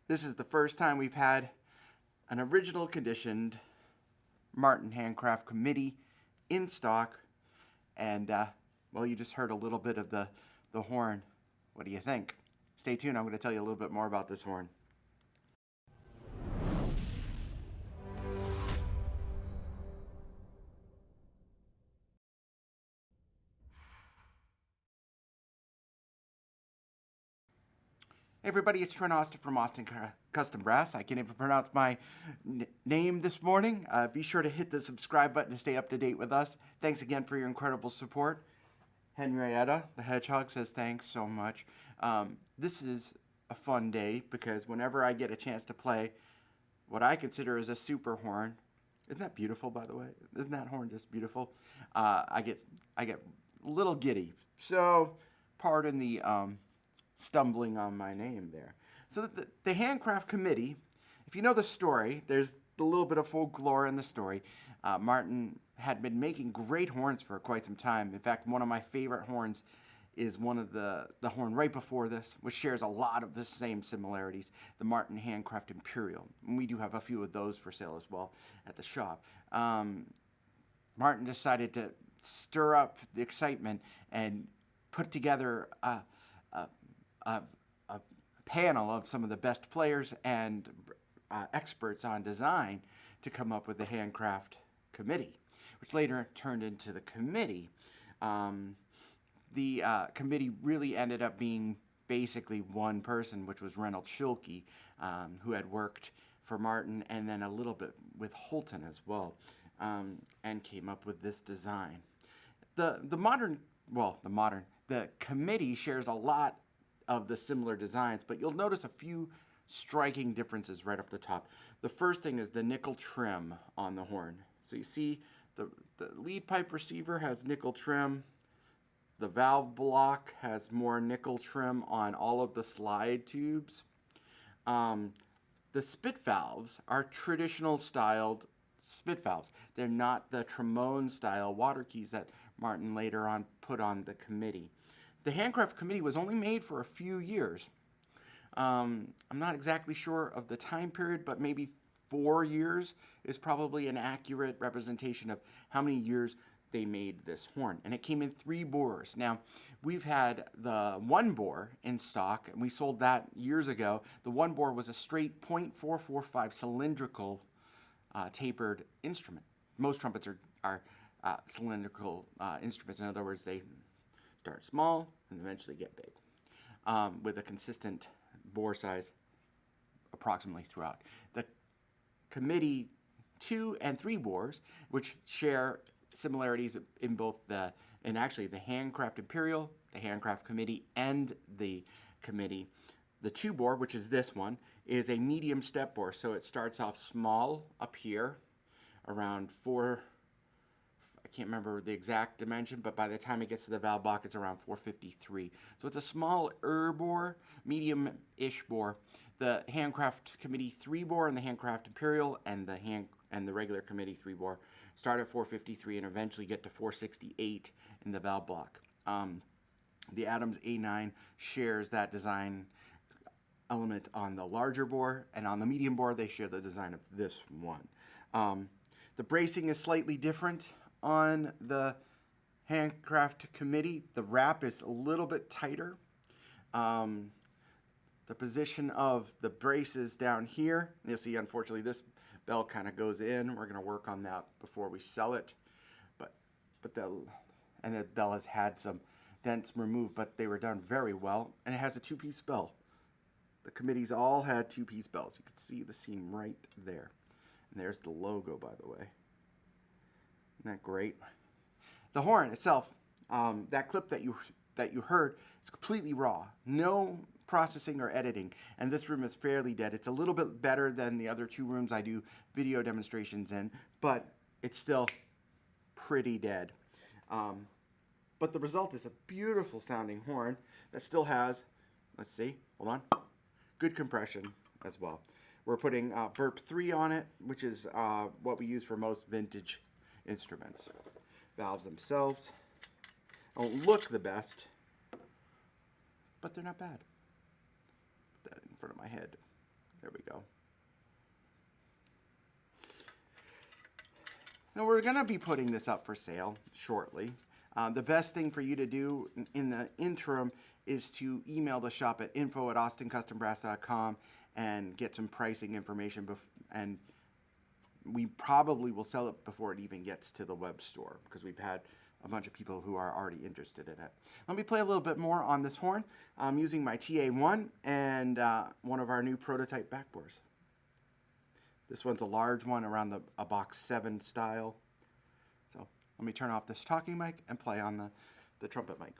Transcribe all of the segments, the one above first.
This is the first time we've had an original conditioned Martin Handcraft Committee in stock. And, well, you just heard a little bit of the horn. What do you think? Stay tuned. I'm going to tell you a little bit more about this horn. Hey everybody, it's Trent from Austin Custom Brass. I can't even pronounce my name this morning. Be sure to hit the subscribe button to stay up to date with us. Thanks again for your incredible support. Henrietta, the Hedgehog, says thanks so much. This is a fun day because whenever I get a chance to play what I consider as a super horn, isn't that beautiful, by the way? Isn't that horn just beautiful? I get a little giddy. So pardon the stumbling on my name there. So the Handcraft Committee, if you know the story, there's a little bit of folklore in the story. Martin had been making great horns for quite some time. In fact, one of my favorite horns is one of the horn right before this, which shares a lot of the same similarities, the Martin Handcraft Imperial. And we do have a few of those for sale as well at the shop. Martin decided to stir up the excitement and put together a panel of some of the best players and experts on design to come up with the Handcraft Committee, which later turned into the committee. The committee really ended up being basically one person, which was Reynolds Schulke, who had worked for Martin and then a little bit with Holton as well, and came up with this design. The committee shares a lot of the similar designs, but you'll notice a few striking differences right off the top. The first thing is the nickel trim on the horn. So you see the lead pipe receiver has nickel trim. The valve block has more nickel trim on all of the slide tubes. The spit valves are traditional styled spit valves. They're not the trombone-style water keys that Martin later on put on the committee. The Handcraft Committee was only made for a few years. I'm not exactly sure of the time period, but maybe 4 years is probably an accurate representation of how many years they made this horn. And it came in 3 bores. Now, we've had the 1 bore in stock, and we sold that years ago. The 1 bore was a straight .445 cylindrical tapered instrument. Most trumpets are cylindrical instruments. In other words, they start small and eventually get big, with a consistent bore size approximately throughout. The committee 2 and 3 bores, which share similarities in both actually the Handcraft Imperial, the Handcraft Committee, and the committee. The 2 bore, which is this one, is a medium step bore, so it starts off small up here, around 4. I can't remember the exact dimension, but by the time it gets to the valve block, it's around 453. So it's a small bore, medium-ish bore. The Handcraft Committee 3 bore and the Handcraft Imperial and the regular Committee 3 bore start at 453 and eventually get to 468 in the valve block. The Adams A9 shares that design element on the larger bore, and on the medium bore, they share the design of this one. The bracing is slightly different on the Handcraft Committee. The wrap is a little bit tighter. The the position of the braces down here. You'll see, unfortunately, this bell kind of goes in. We're going to work on that before we sell it. But the bell has had some dents removed, but they were done very well. And it has a two-piece bell. The committees all had two-piece bells. You can see the seam right there. And there's the logo, by the way. Isn't that great? The horn itself, that clip that you heard, is completely raw. No processing or editing. And this room is fairly dead. It's a little bit better than the other two rooms I do video demonstrations in, but it's still pretty dead. But the result is a beautiful sounding horn that still has, let's see, hold on, good compression as well. We're putting burp 3 on it, which is what we use for most vintage instruments. Valves themselves don't look the best, but they're not bad. Put that in front of my head. There we go. Now we're going to be putting this up for sale shortly. The best thing for you to do in the interim is to email the shop at info@austinCustomBrass.com and get some pricing information. And we probably will sell it before it even gets to the web store because we've had a bunch of people who are already interested in it. Let me play a little bit more on this horn. I'm using my TA1 and one of our new prototype backbores. This one's a large one around a box 7 style. So let me turn off this talking mic and play on the trumpet mic.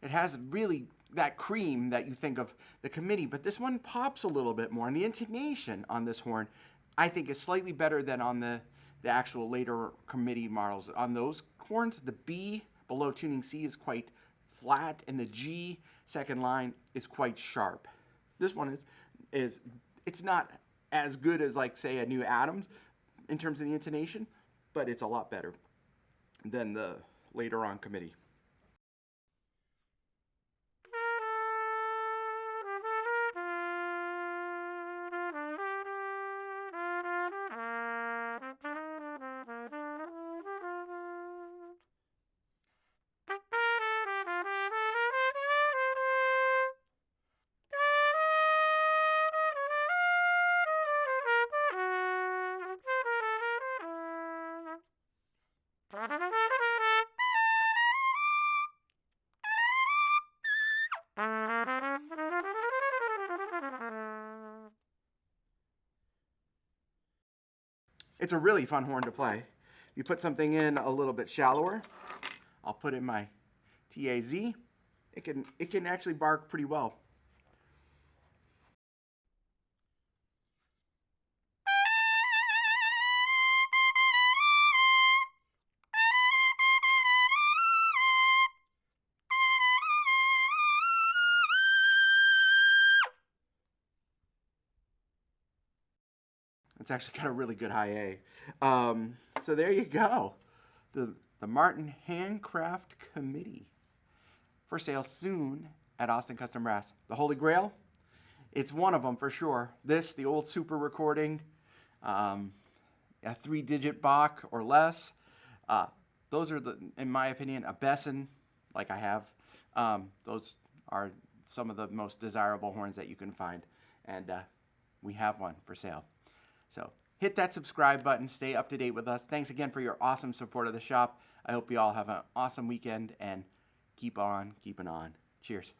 It has really that cream that you think of the committee, but this one pops a little bit more. And the intonation on this horn, I think, is slightly better than on the actual later committee models. On those horns, the B below tuning C is quite flat, and the G second line is quite sharp. This one it's not as good as, like, say, a new Adams in terms of the intonation, but it's a lot better than the later on committee. It's a really fun horn to play. You put something in a little bit shallower. I'll put in my TAZ. It can actually bark pretty well. It's actually got a really good high A. So there you go. The Martin Handcraft Committee. For sale soon at Austin Custom Brass. The Holy Grail, it's one of them for sure. This, the old super recording, a 3-digit Bach or less. Those are, in my opinion, a Besson, like I have. Those are some of the most desirable horns that you can find. And we have one for sale. So hit that subscribe button. Stay up to date with us. Thanks again for your awesome support of the shop. I hope you all have an awesome weekend and keep on keeping on. Cheers.